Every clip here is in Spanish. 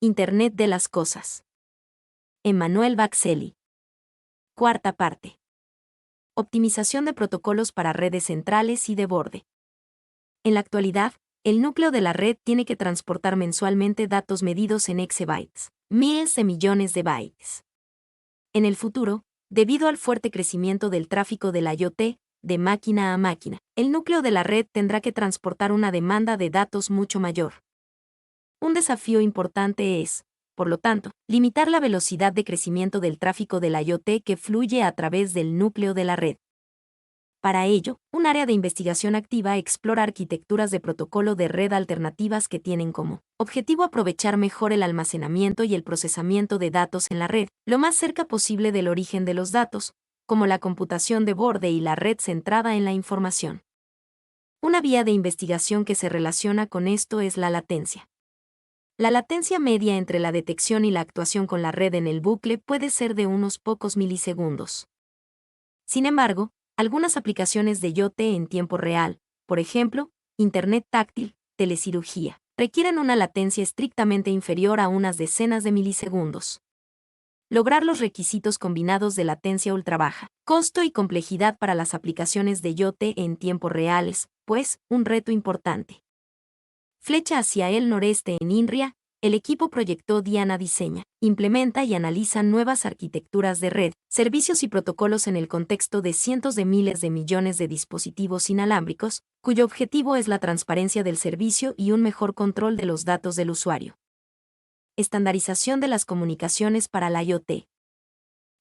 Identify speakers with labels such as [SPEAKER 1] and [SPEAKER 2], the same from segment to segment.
[SPEAKER 1] Internet de las cosas. Emmanuel Baxelli. Cuarta parte. Optimización de protocolos para redes centrales y de borde. En la actualidad, el núcleo de la red tiene que transportar mensualmente datos medidos en exabytes, miles de millones de bytes. En el futuro, debido al fuerte crecimiento del tráfico de la IoT, de máquina a máquina, el núcleo de la red tendrá que transportar una demanda de datos mucho mayor. Un desafío importante es, por lo tanto, limitar la velocidad de crecimiento del tráfico de la IoT que fluye a través del núcleo de la red. Para ello, un área de investigación activa explora arquitecturas de protocolo de red alternativas que tienen como objetivo aprovechar mejor el almacenamiento y el procesamiento de datos en la red, lo más cerca posible del origen de los datos, como la computación de borde y la red centrada en la información. Una vía de investigación que se relaciona con esto es la latencia. La latencia media entre la detección y la actuación con la red en el bucle puede ser de unos pocos milisegundos. Sin embargo, algunas aplicaciones de IoT en tiempo real, por ejemplo, Internet táctil, telecirugía, requieren una latencia estrictamente inferior a unas decenas de milisegundos. Lograr los requisitos combinados de latencia ultra baja, costo y complejidad para las aplicaciones de IoT en tiempo real es, pues, un reto importante. Flecha hacia el noreste en INRIA, el equipo proyectó Diana diseña, implementa y analiza nuevas arquitecturas de red, servicios y protocolos en el contexto de cientos de miles de millones de dispositivos inalámbricos, cuyo objetivo es la transparencia del servicio y un mejor control de los datos del usuario. Estandarización de las comunicaciones para la IoT.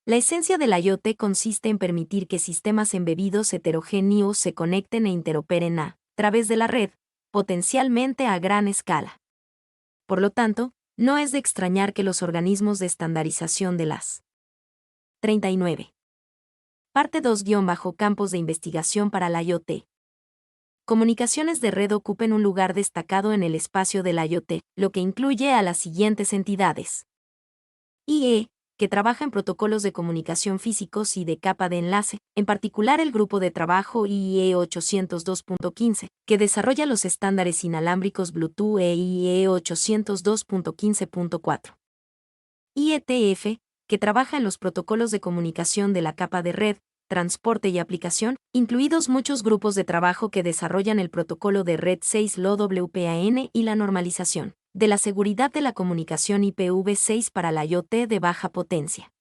[SPEAKER 1] La esencia de la IoT consiste en permitir que sistemas embebidos heterogéneos se conecten e interoperen a través de la red, potencialmente a gran escala. Por lo tanto, no es de extrañar que los organismos de estandarización de las 39. Parte 2- Campos de investigación para la IoT. Comunicaciones de red ocupen un lugar destacado en el espacio de la IoT, lo que incluye a las siguientes entidades. IE, que trabaja en protocolos de comunicación físicos y de capa de enlace, en particular el grupo de trabajo IEEE 802.15, que desarrolla los estándares inalámbricos Bluetooth e IEEE 802.15.4. IETF, que trabaja en los protocolos de comunicación de la capa de red, transporte y aplicación, incluidos muchos grupos de trabajo que desarrollan el protocolo de red 6 LoWPAN y la normalización de la seguridad de la comunicación IPv6 para la IoT de baja potencia.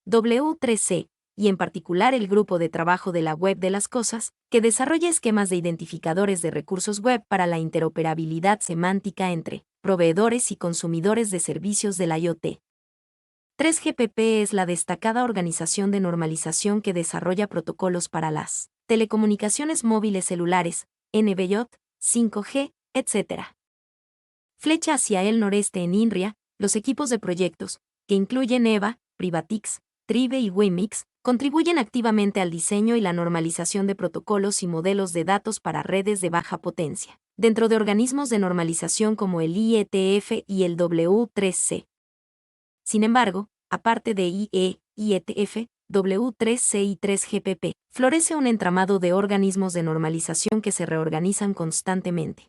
[SPEAKER 1] W3C, y en particular el grupo de trabajo de la web de las cosas, que desarrolla esquemas de identificadores de recursos web para la interoperabilidad semántica entre proveedores y consumidores de servicios de la IoT. 3GPP es la destacada organización de normalización que desarrolla protocolos para las telecomunicaciones móviles celulares, NB-IoT, 5G, etc. Flecha hacia el noreste en INRIA, los equipos de proyectos, que incluyen EVA, Privatix, Tribe y Wemix, contribuyen activamente al diseño y la normalización de protocolos y modelos de datos para redes de baja potencia, dentro de organismos de normalización como el IETF y el W3C. Sin embargo, aparte de IE, IETF, W3C y 3GPP, florece un entramado de organismos de normalización que se reorganizan constantemente.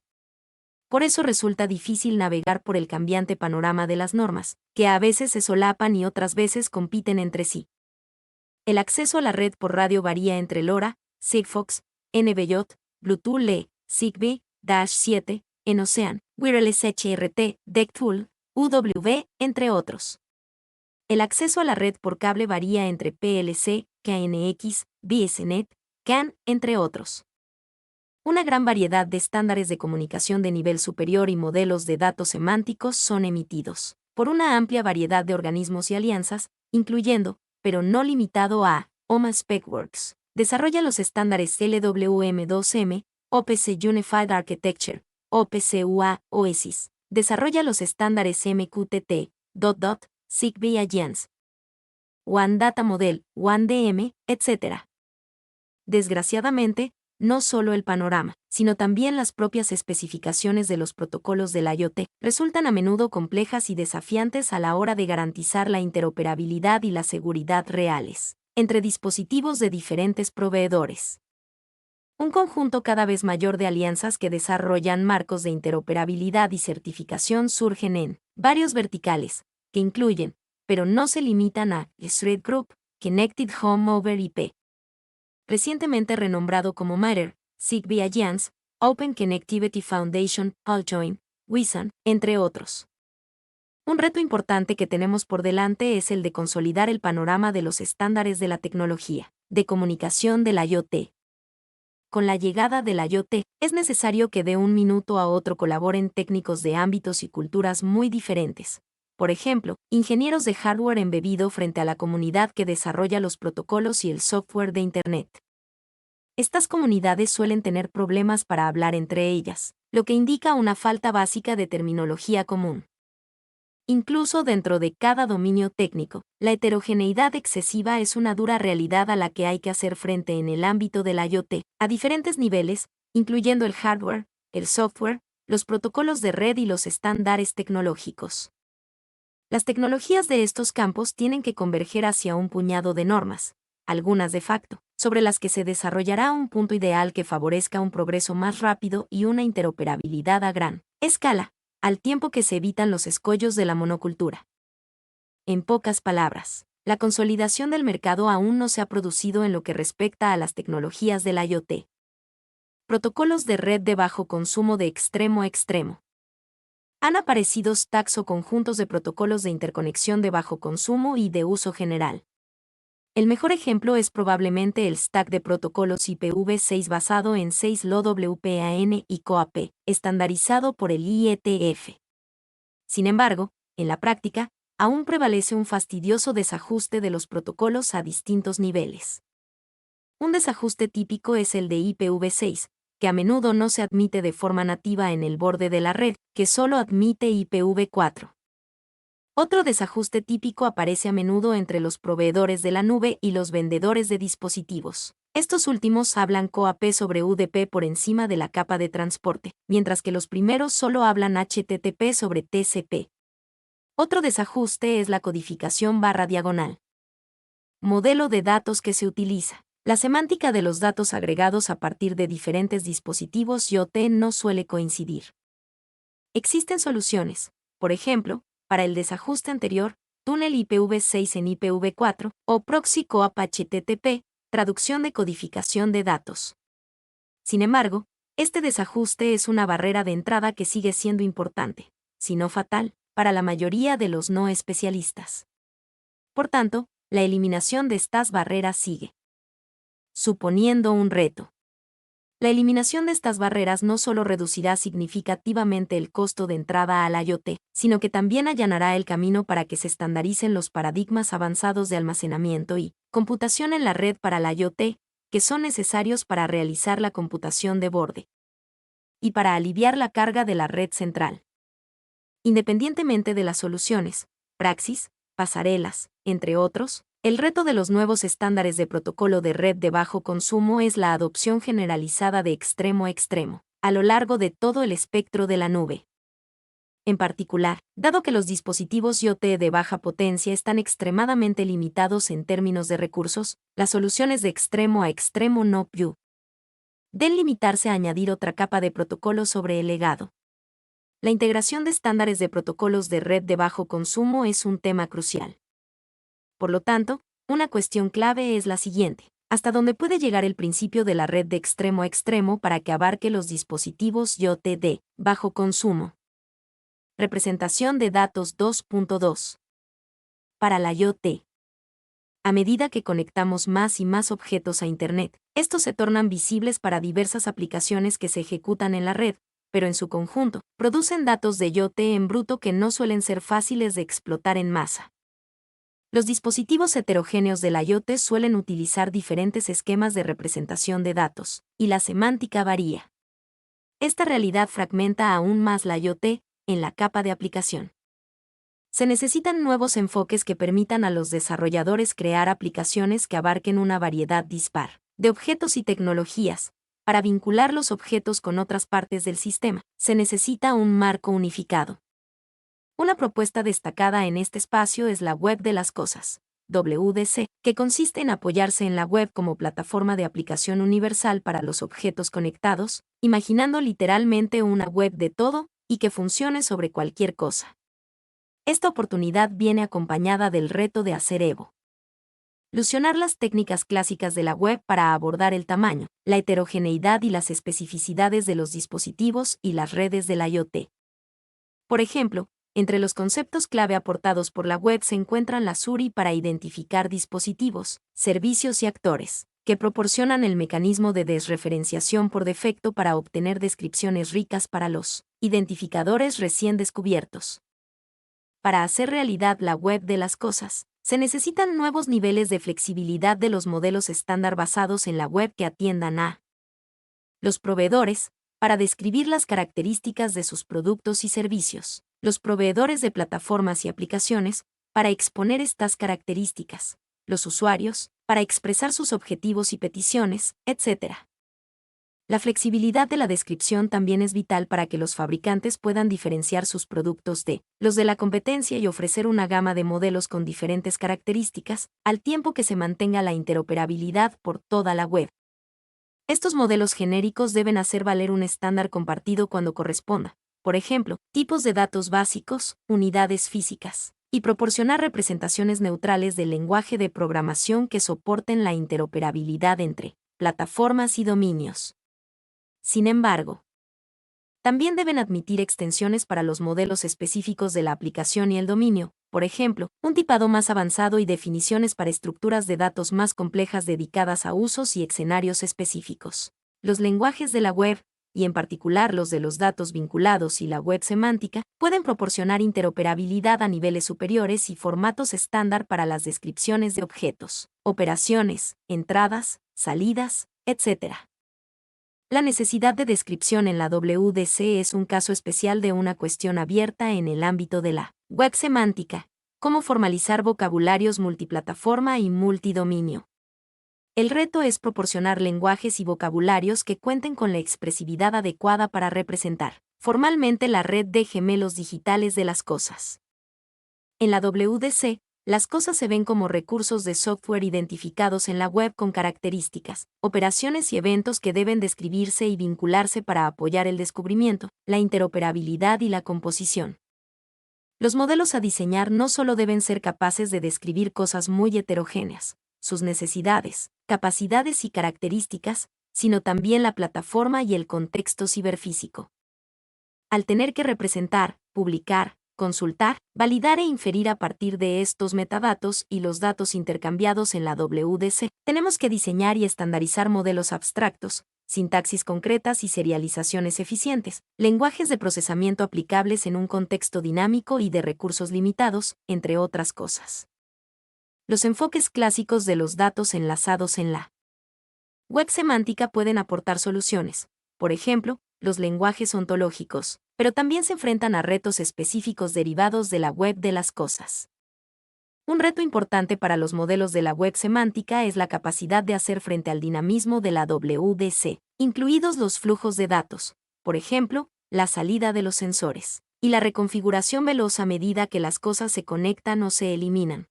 [SPEAKER 1] Por eso resulta difícil navegar por el cambiante panorama de las normas, que a veces se solapan y otras veces compiten entre sí. El acceso a la red por radio varía entre LoRa, Sigfox, NB-IoT, Bluetooth LE, Zigbee, Dash 7, EnOcean, Wireless HRT, DECT-Tool, UWB, entre otros. El acceso a la red por cable varía entre PLC, KNX, BSNet, CAN, entre otros. Una gran variedad de estándares de comunicación de nivel superior y modelos de datos semánticos son emitidos por una amplia variedad de organismos y alianzas, incluyendo, pero no limitado a, OMA SpecWorks. Desarrolla los estándares LWM2M, OPC Unified Architecture, OPC-UA, OESIS. Desarrolla los estándares MQTT, DOT, Zigbee Alliance, WAN Data Model, WAN-DM, etc. Desgraciadamente, no solo el panorama, sino también las propias especificaciones de los protocolos de la IoT resultan a menudo complejas y desafiantes a la hora de garantizar la interoperabilidad y la seguridad reales entre dispositivos de diferentes proveedores. Un conjunto cada vez mayor de alianzas que desarrollan marcos de interoperabilidad y certificación surgen en varios verticales, que incluyen, pero no se limitan a, Thread Group, Connected Home over IP, recientemente renombrado como Matter, Zigbee Alliance, Open Connectivity Foundation, Alljoin, WISAN, entre otros. Un reto importante que tenemos por delante es el de consolidar el panorama de los estándares de la tecnología de comunicación del IoT. Con la llegada del IoT, es necesario que de un minuto a otro colaboren técnicos de ámbitos y culturas muy diferentes. Por ejemplo, ingenieros de hardware embebido frente a la comunidad que desarrolla los protocolos y el software de Internet. Estas comunidades suelen tener problemas para hablar entre ellas, lo que indica una falta básica de terminología común. Incluso dentro de cada dominio técnico, la heterogeneidad excesiva es una dura realidad a la que hay que hacer frente en el ámbito del IoT, a diferentes niveles, incluyendo el hardware, el software, los protocolos de red y los estándares tecnológicos. Las tecnologías de estos campos tienen que converger hacia un puñado de normas, algunas de facto, sobre las que se desarrollará un punto ideal que favorezca un progreso más rápido y una interoperabilidad a gran escala, al tiempo que se evitan los escollos de la monocultura. En pocas palabras, la consolidación del mercado aún no se ha producido en lo que respecta a las tecnologías del IoT. Protocolos de red de bajo consumo de extremo a extremo. Han aparecido stacks o conjuntos de protocolos de interconexión de bajo consumo y de uso general. El mejor ejemplo es probablemente el stack de protocolos IPv6 basado en 6LoWPAN y CoAP, estandarizado por el IETF. Sin embargo, en la práctica, aún prevalece un fastidioso desajuste de los protocolos a distintos niveles. Un desajuste típico es el de IPv6, que a menudo no se admite de forma nativa en el borde de la red, que solo admite IPv4. Otro desajuste típico aparece a menudo entre los proveedores de la nube y los vendedores de dispositivos. Estos últimos hablan CoAP sobre UDP por encima de la capa de transporte, mientras que los primeros solo hablan HTTP sobre TCP. Otro desajuste es la codificación /diagonal. Modelo de datos que se utiliza. La semántica de los datos agregados a partir de diferentes dispositivos IoT no suele coincidir. Existen soluciones, por ejemplo, para el desajuste anterior, túnel IPv6 en IPv4, o proxy CoAP HTTP, traducción de codificación de datos. Sin embargo, este desajuste es una barrera de entrada que sigue siendo importante, si no fatal, para la mayoría de los no especialistas. Por tanto, la eliminación de estas barreras sigue suponiendo un reto. La eliminación de estas barreras no solo reducirá significativamente el costo de entrada al IoT, sino que también allanará el camino para que se estandaricen los paradigmas avanzados de almacenamiento y computación en la red para la IoT, que son necesarios para realizar la computación de borde y para aliviar la carga de la red central. Independientemente de las soluciones, praxis, pasarelas, entre otros, el reto de los nuevos estándares de protocolo de red de bajo consumo es la adopción generalizada de extremo a extremo, a lo largo de todo el espectro de la nube. En particular, dado que los dispositivos IoT de baja potencia están extremadamente limitados en términos de recursos, las soluciones de extremo a extremo no deben limitarse a añadir otra capa de protocolo sobre el legado. La integración de estándares de protocolos de red de bajo consumo es un tema crucial. Por lo tanto, una cuestión clave es la siguiente: ¿hasta dónde puede llegar el principio de la red de extremo a extremo para que abarque los dispositivos IoT de bajo consumo? Representación de datos 2.2. Para la IoT. A medida que conectamos más y más objetos a Internet, estos se tornan visibles para diversas aplicaciones que se ejecutan en la red, pero en su conjunto, producen datos de IoT en bruto que no suelen ser fáciles de explotar en masa. Los dispositivos heterogéneos de la IoT suelen utilizar diferentes esquemas de representación de datos, y la semántica varía. Esta realidad fragmenta aún más la IoT en la capa de aplicación. Se necesitan nuevos enfoques que permitan a los desarrolladores crear aplicaciones que abarquen una variedad dispar de objetos y tecnologías. Para vincular los objetos con otras partes del sistema, se necesita un marco unificado. Una propuesta destacada en este espacio es la Web de las Cosas, WDC, que consiste en apoyarse en la web como plataforma de aplicación universal para los objetos conectados, imaginando literalmente una web de todo y que funcione sobre cualquier cosa. Esta oportunidad viene acompañada del reto de hacer evolucionar las técnicas clásicas de la web para abordar el tamaño, la heterogeneidad y las especificidades de los dispositivos y las redes del IoT. Por ejemplo, entre los conceptos clave aportados por la web se encuentran la SURI para identificar dispositivos, servicios y actores, que proporcionan el mecanismo de desreferenciación por defecto para obtener descripciones ricas para los identificadores recién descubiertos. Para hacer realidad la web de las cosas, se necesitan nuevos niveles de flexibilidad de los modelos estándar basados en la web que atiendan a los proveedores, para describir las características de sus productos y servicios, los proveedores de plataformas y aplicaciones, para exponer estas características, los usuarios, para expresar sus objetivos y peticiones, etc. La flexibilidad de la descripción también es vital para que los fabricantes puedan diferenciar sus productos de los de la competencia y ofrecer una gama de modelos con diferentes características, al tiempo que se mantenga la interoperabilidad por toda la web. Estos modelos genéricos deben hacer valer un estándar compartido cuando corresponda, por ejemplo, tipos de datos básicos, unidades físicas, y proporcionar representaciones neutrales del lenguaje de programación que soporten la interoperabilidad entre plataformas y dominios. Sin embargo, también deben admitir extensiones para los modelos específicos de la aplicación y el dominio, por ejemplo, un tipado más avanzado y definiciones para estructuras de datos más complejas dedicadas a usos y escenarios específicos. Los lenguajes de la web, y en particular los de los datos vinculados y la web semántica, pueden proporcionar interoperabilidad a niveles superiores y formatos estándar para las descripciones de objetos, operaciones, entradas, salidas, etc. La necesidad de descripción en la WDC es un caso especial de una cuestión abierta en el ámbito de la web semántica, cómo formalizar vocabularios multiplataforma y multidominio. El reto es proporcionar lenguajes y vocabularios que cuenten con la expresividad adecuada para representar formalmente la red de gemelos digitales de las cosas. En la WDC, las cosas se ven como recursos de software identificados en la web con características, operaciones y eventos que deben describirse y vincularse para apoyar el descubrimiento, la interoperabilidad y la composición. Los modelos a diseñar no solo deben ser capaces de describir cosas muy heterogéneas, sus necesidades, capacidades y características, sino también la plataforma y el contexto ciberfísico. Al tener que representar, publicar, consultar, validar e inferir a partir de estos metadatos y los datos intercambiados en la WDC, tenemos que diseñar y estandarizar modelos abstractos, sintaxis concretas y serializaciones eficientes, lenguajes de procesamiento aplicables en un contexto dinámico y de recursos limitados, entre otras cosas. Los enfoques clásicos de los datos enlazados en la web semántica pueden aportar soluciones, por ejemplo, los lenguajes ontológicos, pero también se enfrentan a retos específicos derivados de la web de las cosas. Un reto importante para los modelos de la web semántica es la capacidad de hacer frente al dinamismo de la WDC, incluidos los flujos de datos, por ejemplo, la salida de los sensores, y la reconfiguración veloz a medida que las cosas se conectan o se eliminan.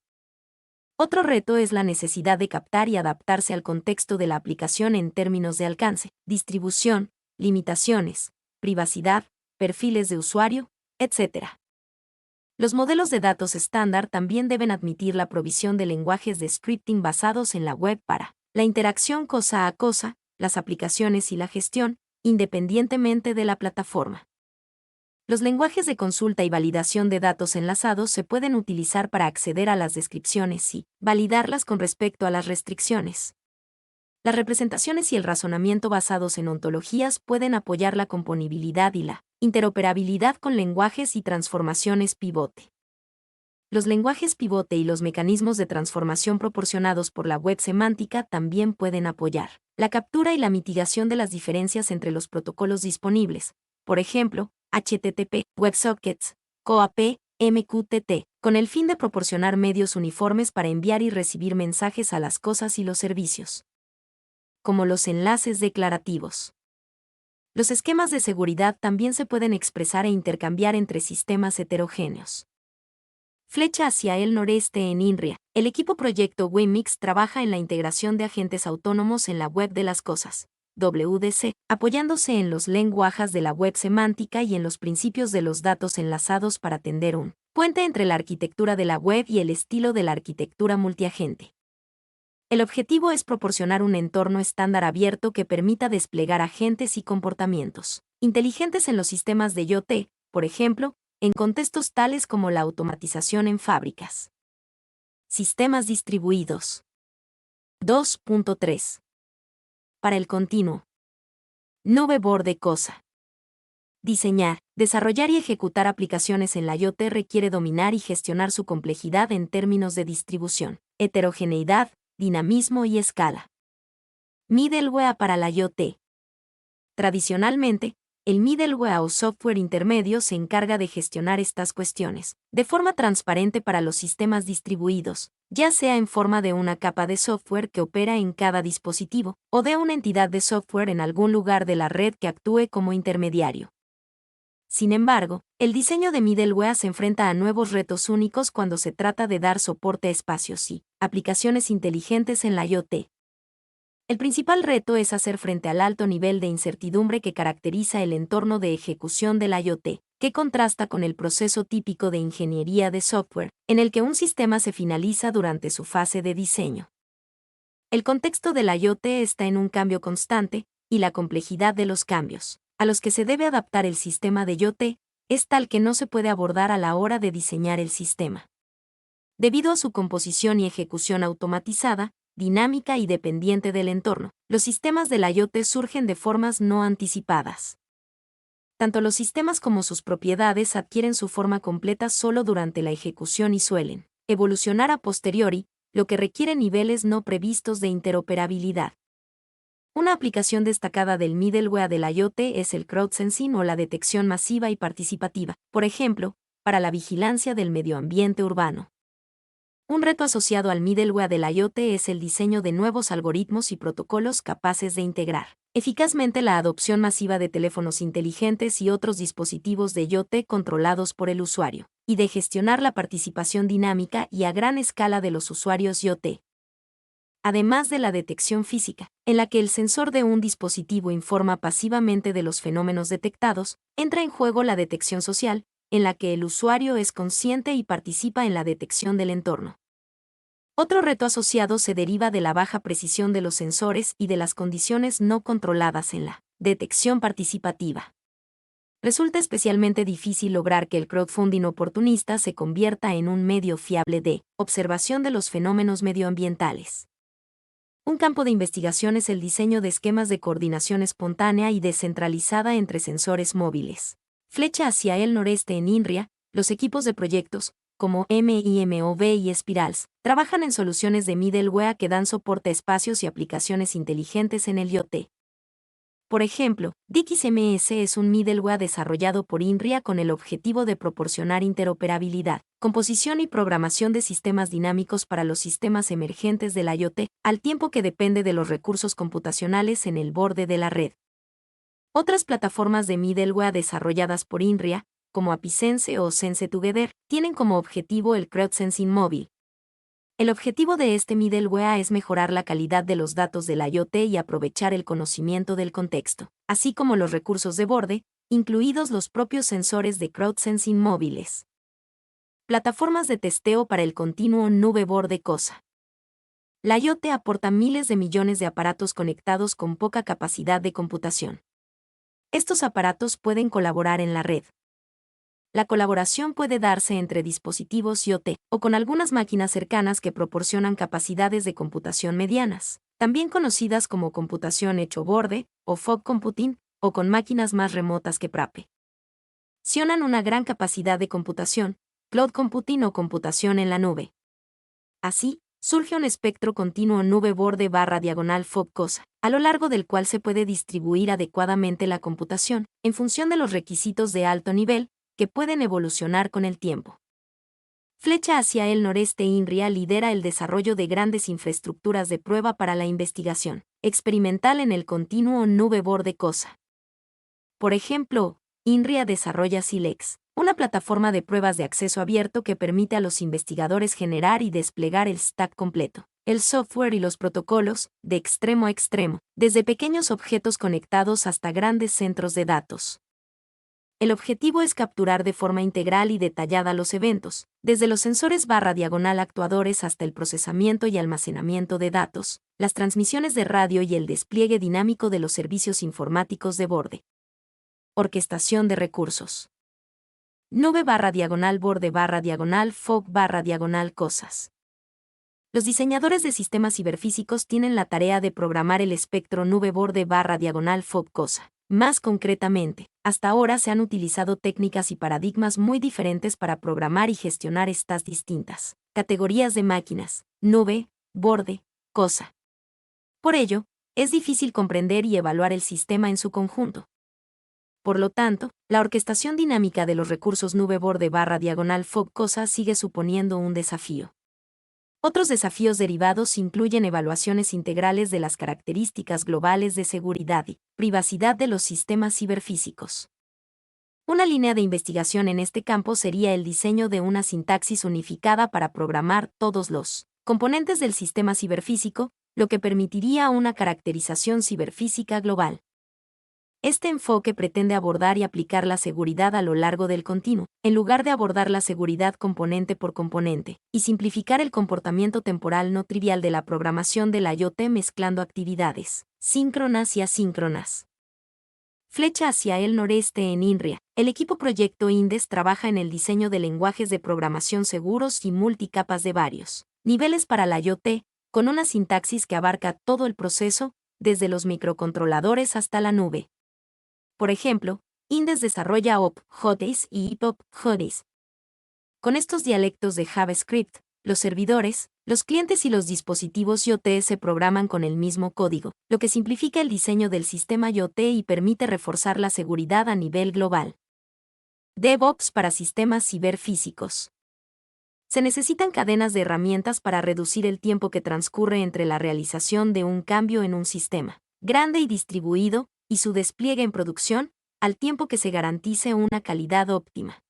[SPEAKER 1] Otro reto es la necesidad de captar y adaptarse al contexto de la aplicación en términos de alcance, distribución, limitaciones, privacidad, perfiles de usuario, etc. Los modelos de datos estándar también deben admitir la provisión de lenguajes de scripting basados en la web para la interacción cosa a cosa, las aplicaciones y la gestión, independientemente de la plataforma. Los lenguajes de consulta y validación de datos enlazados se pueden utilizar para acceder a las descripciones y validarlas con respecto a las restricciones. Las representaciones y el razonamiento basados en ontologías pueden apoyar la componibilidad y la interoperabilidad con lenguajes y transformaciones pivote. Los lenguajes pivote y los mecanismos de transformación proporcionados por la web semántica también pueden apoyar la captura y la mitigación de las diferencias entre los protocolos disponibles, por ejemplo, HTTP, WebSockets, CoAP, MQTT, con el fin de proporcionar medios uniformes para enviar y recibir mensajes a las cosas y los servicios, como los enlaces declarativos. Los esquemas de seguridad también se pueden expresar e intercambiar entre sistemas heterogéneos. Flecha hacia el noreste en INRIA. El equipo Proyecto Wemix trabaja en la integración de agentes autónomos en la web de las cosas, WDC, apoyándose en los lenguajes de la web semántica y en los principios de los datos enlazados para tender un puente entre la arquitectura de la web y el estilo de la arquitectura multiagente. El objetivo es proporcionar un entorno estándar abierto que permita desplegar agentes y comportamientos inteligentes en los sistemas de IoT, por ejemplo, en contextos tales como la automatización en fábricas. Sistemas distribuidos. 2.3. Para el continuo. Nube borde cosa. Diseñar, desarrollar y ejecutar aplicaciones en la IoT requiere dominar y gestionar su complejidad en términos de distribución, heterogeneidad, dinamismo y escala. Middleware para la IoT. Tradicionalmente, el middleware o software intermedio se encarga de gestionar estas cuestiones, de forma transparente para los sistemas distribuidos, ya sea en forma de una capa de software que opera en cada dispositivo, o de una entidad de software en algún lugar de la red que actúe como intermediario. Sin embargo, el diseño de middleware se enfrenta a nuevos retos únicos cuando se trata de dar soporte a espacios y aplicaciones inteligentes en la IoT. El principal reto es hacer frente al alto nivel de incertidumbre que caracteriza el entorno de ejecución de la IoT, que contrasta con el proceso típico de ingeniería de software, en el que un sistema se finaliza durante su fase de diseño. El contexto de la IoT está en un cambio constante, y la complejidad de los cambios, a los que se debe adaptar el sistema de IoT, es tal que no se puede abordar a la hora de diseñar el sistema. Debido a su composición y ejecución automatizada, dinámica y dependiente del entorno, los sistemas de la IoT surgen de formas no anticipadas. Tanto los sistemas como sus propiedades adquieren su forma completa solo durante la ejecución y suelen evolucionar a posteriori, lo que requiere niveles no previstos de interoperabilidad. Una aplicación destacada del middleware de la IoT es el crowdsensing o la detección masiva y participativa, por ejemplo, para la vigilancia del medio ambiente urbano. Un reto asociado al middleware de la IoT es el diseño de nuevos algoritmos y protocolos capaces de integrar eficazmente la adopción masiva de teléfonos inteligentes y otros dispositivos de IoT controlados por el usuario, y de gestionar la participación dinámica y a gran escala de los usuarios IoT. Además de la detección física, en la que el sensor de un dispositivo informa pasivamente de los fenómenos detectados, entra en juego la detección social, en la que el usuario es consciente y participa en la detección del entorno. Otro reto asociado se deriva de la baja precisión de los sensores y de las condiciones no controladas en la detección participativa. Resulta especialmente difícil lograr que el crowdfunding oportunista se convierta en un medio fiable de observación de los fenómenos medioambientales. Un campo de investigación es el diseño de esquemas de coordinación espontánea y descentralizada entre sensores móviles. Flecha hacia el noreste en INRIA, los equipos de proyectos, como MIMOV y Spirals, trabajan en soluciones de middleware que dan soporte a espacios y aplicaciones inteligentes en el IoT. Por ejemplo, DixMS es un middleware desarrollado por INRIA con el objetivo de proporcionar interoperabilidad, composición y programación de sistemas dinámicos para los sistemas emergentes de la IoT, al tiempo que depende de los recursos computacionales en el borde de la red. Otras plataformas de middleware desarrolladas por INRIA, como Apisense o Sense Together, tienen como objetivo el crowdsensing móvil. El objetivo de este middleware es mejorar la calidad de los datos de la IoT y aprovechar el conocimiento del contexto, así como los recursos de borde, incluidos los propios sensores de crowdsensing móviles. Plataformas de testeo para el continuo nube borde cosa. La IoT aporta miles de millones de aparatos conectados con poca capacidad de computación. Estos aparatos pueden colaborar en la red. La colaboración puede darse entre dispositivos IoT o con algunas máquinas cercanas que proporcionan capacidades de computación medianas, también conocidas como computación hecho borde o fog computing, o con máquinas más remotas que PRAPE. Sionan una gran capacidad de computación, cloud computing o computación en la nube. Así, surge un espectro continuo nube borde / fog cosa, a lo largo del cual se puede distribuir adecuadamente la computación, en función de los requisitos de alto nivel, que pueden evolucionar con el tiempo. Flecha hacia el noreste INRIA lidera el desarrollo de grandes infraestructuras de prueba para la investigación experimental en el continuo nube borde cosa. Por ejemplo, INRIA desarrolla Silex, una plataforma de pruebas de acceso abierto que permite a los investigadores generar y desplegar el stack completo, el software y los protocolos, de extremo a extremo, desde pequeños objetos conectados hasta grandes centros de datos. El objetivo es capturar de forma integral y detallada los eventos, desde los sensores /diagonal actuadores hasta el procesamiento y almacenamiento de datos, las transmisiones de radio y el despliegue dinámico de los servicios informáticos de borde. Orquestación de recursos. Nube /diagonal borde /diagonal fog /diagonal cosas. Los diseñadores de sistemas ciberfísicos tienen la tarea de programar el espectro nube borde /diagonal fog cosa. Más concretamente, hasta ahora se han utilizado técnicas y paradigmas muy diferentes para programar y gestionar estas distintas categorías de máquinas, nube, borde, cosa. Por ello, es difícil comprender y evaluar el sistema en su conjunto. Por lo tanto, la orquestación dinámica de los recursos nube borde /diagonal fog cosa sigue suponiendo un desafío. Otros desafíos derivados incluyen evaluaciones integrales de las características globales de seguridad y privacidad de los sistemas ciberfísicos. Una línea de investigación en este campo sería el diseño de una sintaxis unificada para programar todos los componentes del sistema ciberfísico, lo que permitiría una caracterización ciberfísica global. Este enfoque pretende abordar y aplicar la seguridad a lo largo del continuo, en lugar de abordar la seguridad componente por componente, y simplificar el comportamiento temporal no trivial de la programación de la IoT mezclando actividades síncronas y asíncronas. Flecha hacia el noreste en INRIA. El equipo Proyecto INDES trabaja en el diseño de lenguajes de programación seguros y multicapas de varios niveles para la IoT, con una sintaxis que abarca todo el proceso, desde los microcontroladores hasta la nube. Por ejemplo, INDES desarrolla OP-JS y IPOP-JS. Con estos dialectos de JavaScript, los servidores, los clientes y los dispositivos IoT se programan con el mismo código, lo que simplifica el diseño del sistema IoT y permite reforzar la seguridad a nivel global. DevOps para sistemas ciberfísicos. Se necesitan cadenas de herramientas para reducir el tiempo que transcurre entre la realización de un cambio en un sistema grande y distribuido, y su despliegue en producción, al tiempo que se garantice una calidad óptima.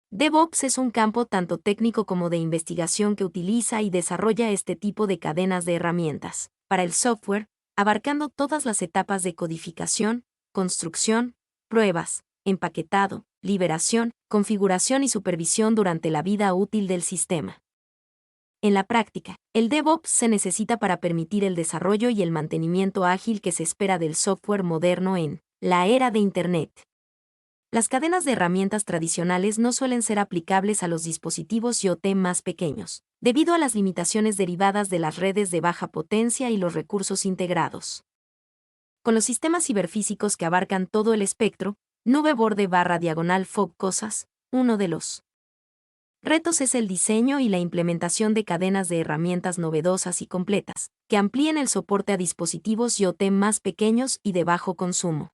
[SPEAKER 1] DevOps es un campo tanto técnico como de investigación que utiliza y desarrolla este tipo de cadenas de herramientas para el software, abarcando todas las etapas de codificación, construcción, pruebas, empaquetado, liberación, configuración y supervisión durante la vida útil del sistema. En la práctica, el DevOps se necesita para permitir el desarrollo y el mantenimiento ágil que se espera del software moderno en la era de Internet. Las cadenas de herramientas tradicionales no suelen ser aplicables a los dispositivos IoT más pequeños, debido a las limitaciones derivadas de las redes de baja potencia y los recursos integrados. Con los sistemas ciberfísicos que abarcan todo el espectro, nube borde /diagonal fog cosas, uno de los retos es el diseño y la implementación de cadenas de herramientas novedosas y completas, que amplíen el soporte a dispositivos IoT más pequeños y de bajo consumo.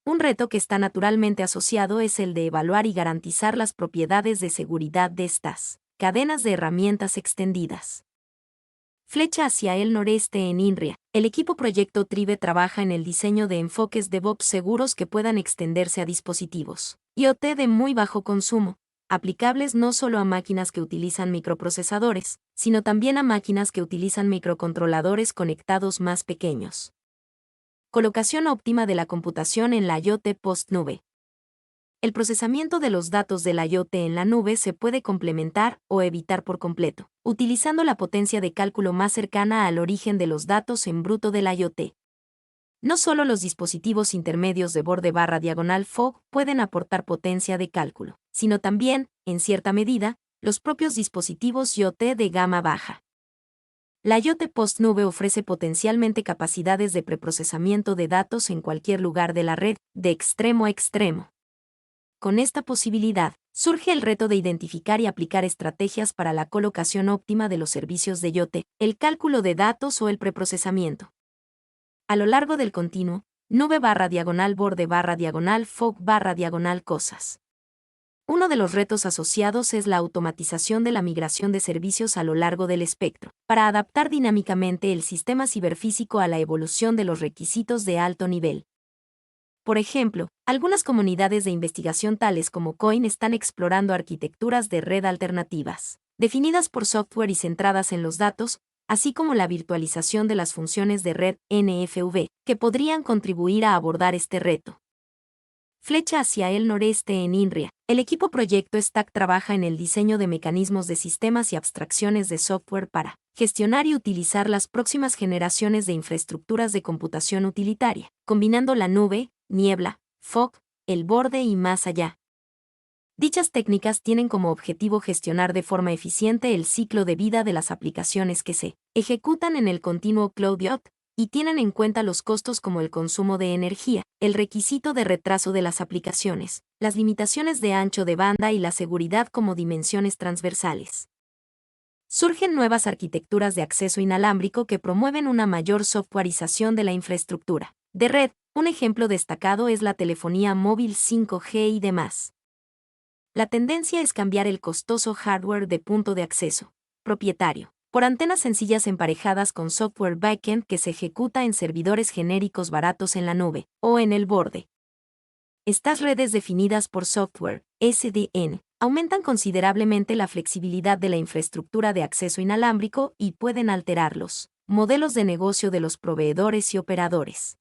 [SPEAKER 1] Un reto que está naturalmente asociado es el de evaluar y garantizar las propiedades de seguridad de estas cadenas de herramientas extendidas. Flecha hacia el noreste en INRIA. El equipo Proyecto Tribe trabaja en el diseño de enfoques DevOps seguros que puedan extenderse a dispositivos IoT de muy bajo consumo, aplicables no solo a máquinas que utilizan microprocesadores, sino también a máquinas que utilizan microcontroladores conectados más pequeños. Colocación óptima de la computación en la IoT post-nube. El procesamiento de los datos de la IoT en la nube se puede complementar o evitar por completo, utilizando la potencia de cálculo más cercana al origen de los datos en bruto de la IoT. No solo los dispositivos intermedios de borde /diagonal fog pueden aportar potencia de cálculo, sino también, en cierta medida, los propios dispositivos IoT de gama baja. La IoT post-nube ofrece potencialmente capacidades de preprocesamiento de datos en cualquier lugar de la red, de extremo a extremo. Con esta posibilidad, surge el reto de identificar y aplicar estrategias para la colocación óptima de los servicios de IoT, el cálculo de datos o el preprocesamiento. A lo largo del continuo, nube /diagonal borde /diagonal fog /diagonal cosas. Uno de los retos asociados es la automatización de la migración de servicios a lo largo del espectro, para adaptar dinámicamente el sistema ciberfísico a la evolución de los requisitos de alto nivel. Por ejemplo, algunas comunidades de investigación tales como COIN están explorando arquitecturas de red alternativas, definidas por software y centradas en los datos, así como la virtualización de las funciones de red NFV, que podrían contribuir a abordar este reto. Flecha hacia el noreste en INRIA. El equipo Proyecto Stack trabaja en el diseño de mecanismos de sistemas y abstracciones de software para gestionar y utilizar las próximas generaciones de infraestructuras de computación utilitaria, combinando la nube, niebla, fog, el borde y más allá. Dichas técnicas tienen como objetivo gestionar de forma eficiente el ciclo de vida de las aplicaciones que se ejecutan en el continuo Cloud IoT, y tienen en cuenta los costos como el consumo de energía, el requisito de retraso de las aplicaciones, las limitaciones de ancho de banda y la seguridad como dimensiones transversales. Surgen nuevas arquitecturas de acceso inalámbrico que promueven una mayor softwareización de la infraestructura de red. Un ejemplo destacado es la telefonía móvil 5G y demás. La tendencia es cambiar el costoso hardware de punto de acceso propietario por antenas sencillas emparejadas con software backend que se ejecuta en servidores genéricos baratos en la nube o en el borde. Estas redes definidas por software, SDN, aumentan considerablemente la flexibilidad de la infraestructura de acceso inalámbrico y pueden alterar los modelos de negocio de los proveedores y operadores.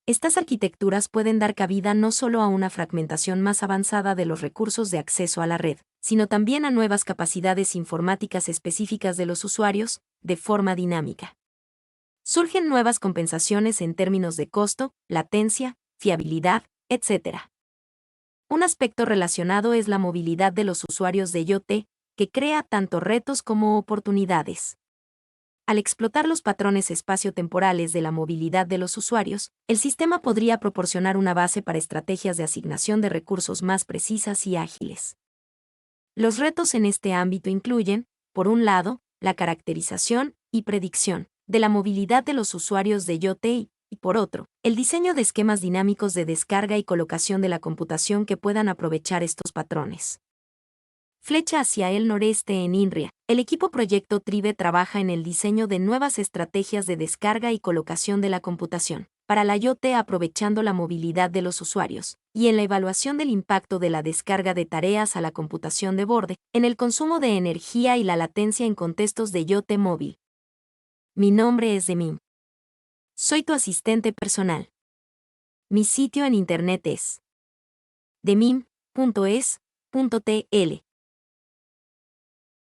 [SPEAKER 1] Estas arquitecturas pueden dar cabida no solo a una fragmentación más avanzada de los recursos de acceso a la red, sino también a nuevas capacidades informáticas específicas de los usuarios, de forma dinámica. Surgen nuevas compensaciones en términos de costo, latencia, fiabilidad, etc. Un aspecto relacionado es la movilidad de los usuarios de IoT, que crea tanto retos como oportunidades. Al explotar los patrones espaciotemporales de la movilidad de los usuarios, el sistema podría proporcionar una base para estrategias de asignación de recursos más precisas y ágiles. Los retos en este ámbito incluyen, por un lado, la caracterización y predicción de la movilidad de los usuarios de IoT y, por otro, el diseño de esquemas dinámicos de descarga y colocación de la computación que puedan aprovechar estos patrones. Flecha hacia el noreste en INRIA. El equipo Proyecto Tribe trabaja en el diseño de nuevas estrategias de descarga y colocación de la computación para la IoT aprovechando la movilidad de los usuarios, y en la evaluación del impacto de la descarga de tareas a la computación de borde, en el consumo de energía y la latencia en contextos de IoT móvil. Mi nombre es Demim. Soy tu asistente personal. Mi sitio en internet es demim.es.tl.